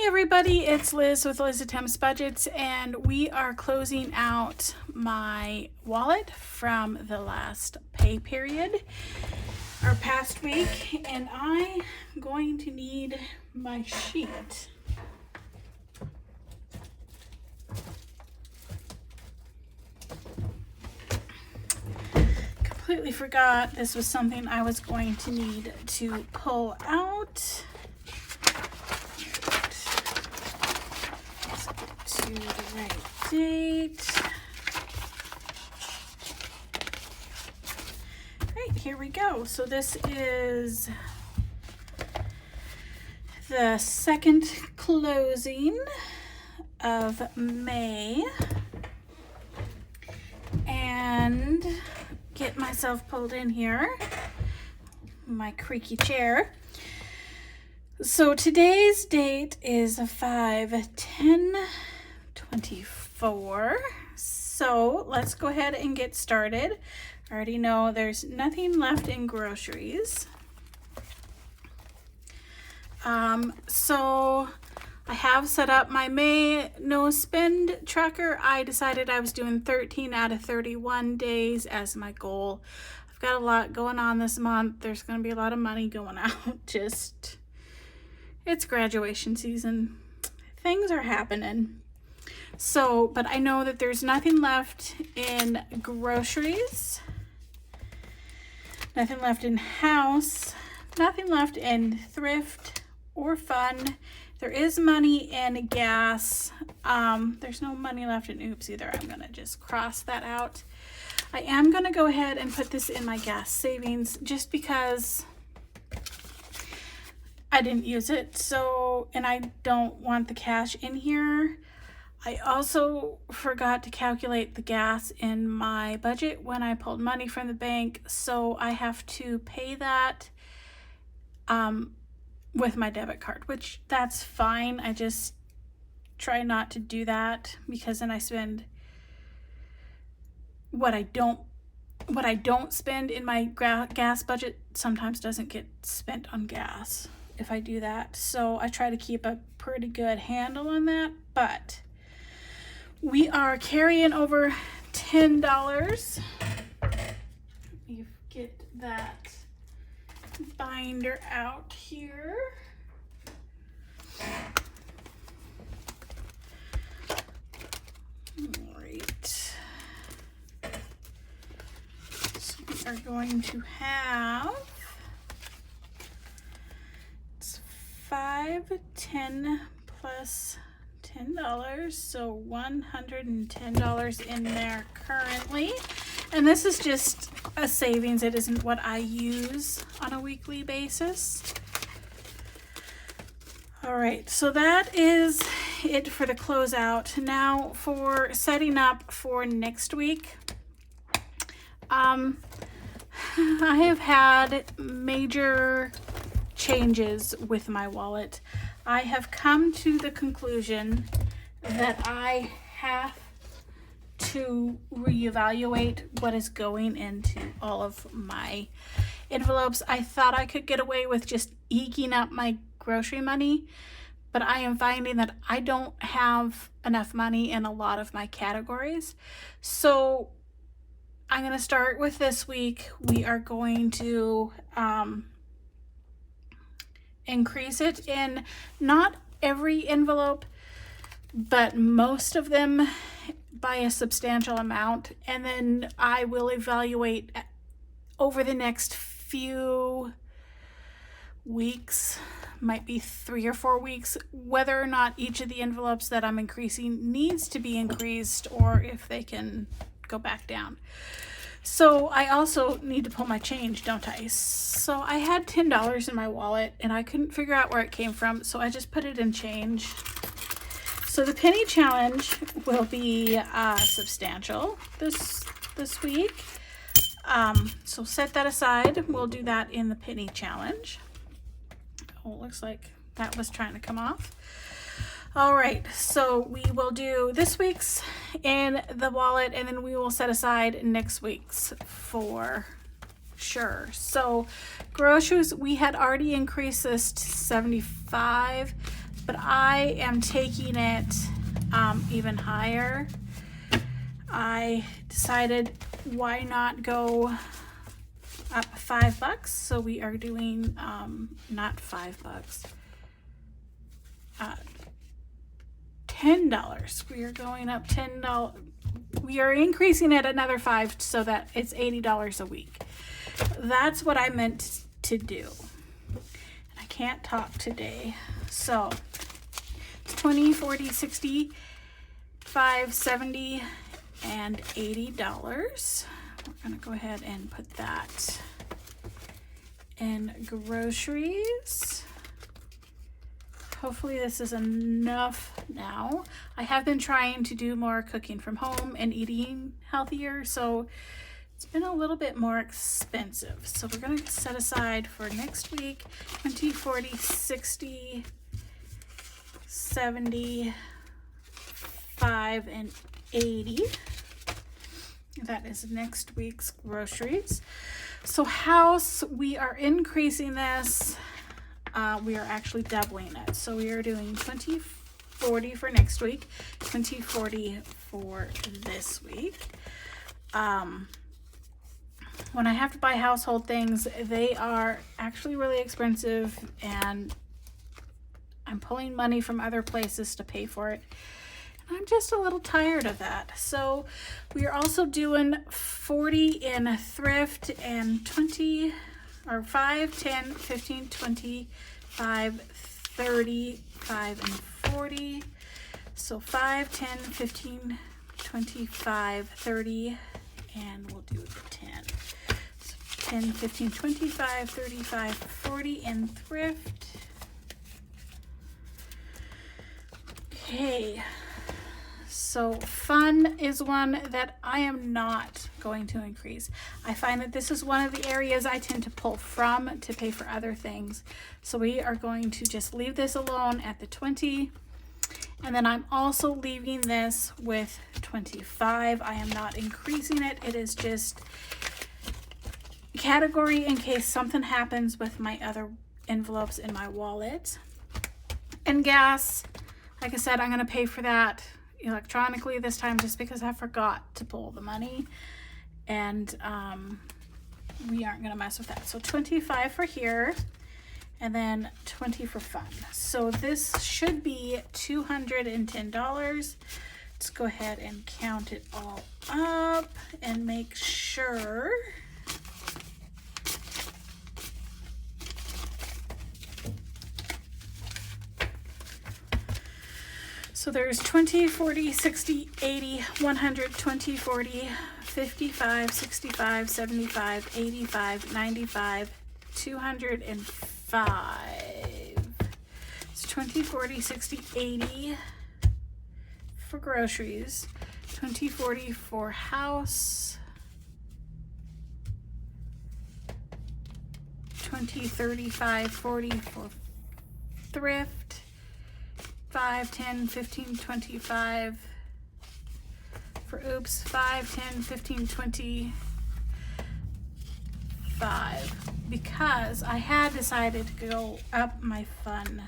Hi everybody, it's Liz with Liz Attempts Budgets, and we are closing out my wallet from the last pay period, our past week, and I'm going to need my sheet. Completely forgot this was something I was going to need to pull out. To the right date. Right, here we go. So this is the second closing of May, and get myself pulled in here, my creaky chair. So today's date is 5/10/24. So let's go ahead and get started. I already know there's nothing left in groceries. So I have set up my May no spend tracker. I decided I was doing 13 out of 31 days as my goal. I've got a lot going on this month. There's going to be a lot of money going out. It's graduation season. Things are happening. So, but I know that there's nothing left in groceries, nothing left in house, nothing left in thrift or fun. There is money in gas. There's no money left in oops either. I'm gonna just cross that out. I am gonna go ahead and put this in my gas savings just because I didn't use it, so, and I don't want the cash in here. I also forgot to calculate the gas in my budget when I pulled money from the bank, so I have to pay that with my debit card, which that's fine. I just try not to do that because then I spend what I don't spend in my gas budget sometimes doesn't get spent on gas if I do that. So I try to keep a pretty good handle on that, but we are carrying over $10. Let me get that binder out here. All right. So we are going to have 5, 10 plus $10, so $110 in there currently, and this is just a savings. It isn't what I use on a weekly basis. All right, so that is it for the closeout. Now for setting up for next week, I have had major changes with my wallet. I have come to the conclusion that I have to reevaluate what is going into all of my envelopes. I thought I could get away with just eking up my grocery money, but I am finding that I don't have enough money in a lot of my categories. So I'm going to start with this week. We are going to increase it in not every envelope, but most of them by a substantial amount, and then I will evaluate over the next few weeks, might be 3 or 4 weeks, whether or not each of the envelopes that I'm increasing needs to be increased or if they can go back down. So I also need to pull my change, don't I? So I had $10 in my wallet and I couldn't figure out where it came from, so I just put it in change. So the penny challenge will be substantial this week. So set that aside. We'll do that in the penny challenge. Oh, it looks like that was trying to come off. All right, so we will do this week's in the wallet, and then we will set aside next week's for sure. So groceries, we had already increased this to $75. but I am taking it even higher. I decided why not go up $5, so we are doing not $5, $10. We are going up $10. We are increasing it another $5 so that it's $80 a week. That's what I meant to do. I can't talk today. So it's 20, 40, 60, 5, 70, and $80. We're gonna go ahead and put that in groceries. Hopefully this is enough now. I have been trying to do more cooking from home and eating healthier, so it's been a little bit more expensive. So we're gonna set aside for next week 20, 40, 60, 70, 5, and 80. That is next week's groceries. So house, we are increasing this. We are actually doubling it. So we are doing 20, 40 for next week, 20, 40 for this week. When I have to buy household things, they are actually really expensive, and I'm pulling money from other places to pay for it. I'm just a little tired of that. So we are also doing 40 in thrift and 20 or 5, 10, 15, 20, 5, 30, 5, and 40. So 5, 10, 15, 25, 30, and we'll do the 10. So 10, 15, 25, 35, 40 in thrift. Okay. So fun is one that I am not going to increase. I find that this is one of the areas I tend to pull from to pay for other things. So we are going to just leave this alone at the 20. And then I'm also leaving this with 25. I am not increasing it. It is just a category in case something happens with my other envelopes in my wallet. And gas, like I said, I'm going to pay for that electronically this time just because I forgot to pull the money, and we aren't going to mess with that. So 25 for here, and then 20 for fun. So this should be $210. Let's go ahead and count it all up and make sure. So there's 20, 40, 60, 80, 100, 20, 40, 55, 65, 75, 85, 95, 205. So 20, 40, 60, 80 for groceries, 20, 40 for house, 20, 35, 40 for thrift, 5, 10, 15, 25 for oops, 5, 10, 15, 25, because I had decided to go up my fun.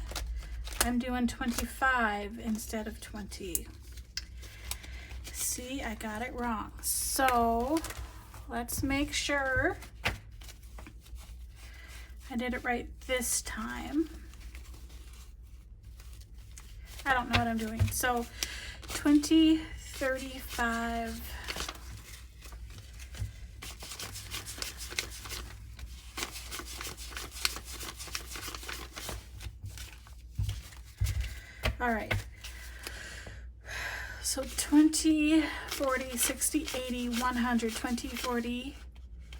I'm doing 25 instead of 20. See, I got it wrong. So let's make sure I did it right this time. I don't know what I'm doing. So 20, 35, all right. So 20, 40, 60, 80, 100, 20, 40,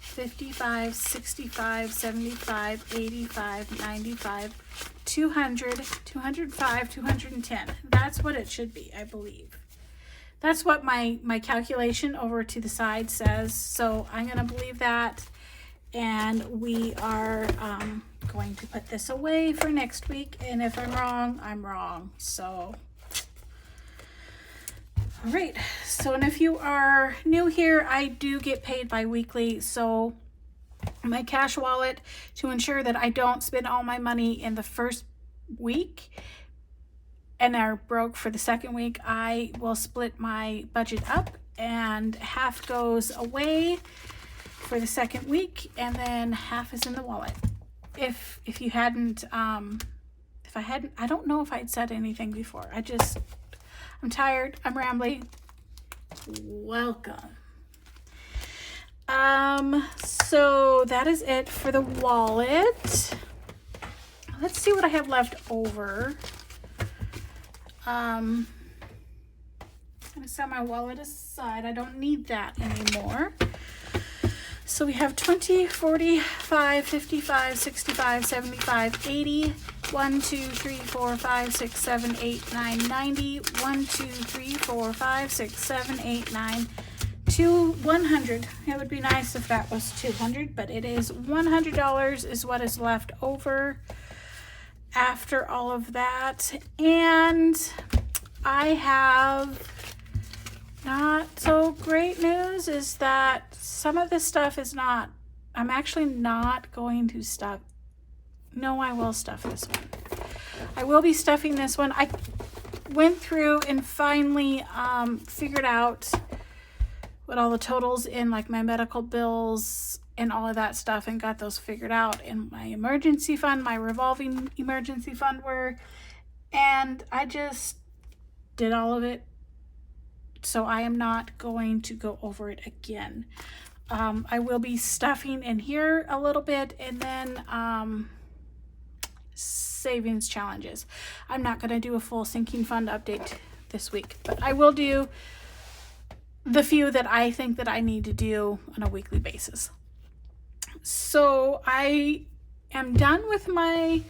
55, 65, 75, 85, 95, 200, 205, 210. That's what it should be, I believe. That's what my calculation over to the side says. So I'm going to believe that. And we are going to put this away for next week. And if I'm wrong, I'm wrong. So, all right. So, and if you are new here, I do get paid bi-weekly. So my cash wallet, to ensure that I don't spend all my money in the first week, and are broke for the second week, I will split my budget up, and half goes away for the second week, and then half is in the wallet. If you hadn't, if I hadn't, I don't know if I'd said anything before. I'm tired. I'm rambling. Welcome. So that is it for the wallet. Let's see what I have left over. I'm gonna set my wallet aside. I don't need that anymore. So we have 20, 45, 55, 65, 75, 80, 1, 2, 3, 4, 5, 6, 7, 8, 9, 90, 1, 2, 3, 4, 5, 6, 7, 8, 9, 100. It would be nice if that was 200, but it is $100 is what is left over after all of that. And I have not so great news is that some of this stuff is not, I'm actually not going to stuff. No, I will stuff this one. I will be stuffing this one. I went through and finally figured out what all the totals in like my medical bills and all of that stuff, and got those figured out in my emergency fund, my revolving emergency fund were, and I just did all of it. So I am not going to go over it again. I will be stuffing in here a little bit, and then savings challenges. I'm not going to do a full sinking fund update this week, but I will do the few that I think that I need to do on a weekly basis. So I am done with my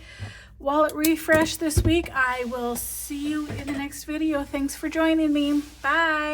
wallet refresh this week. I will see you in the next video. Thanks for joining me. Bye.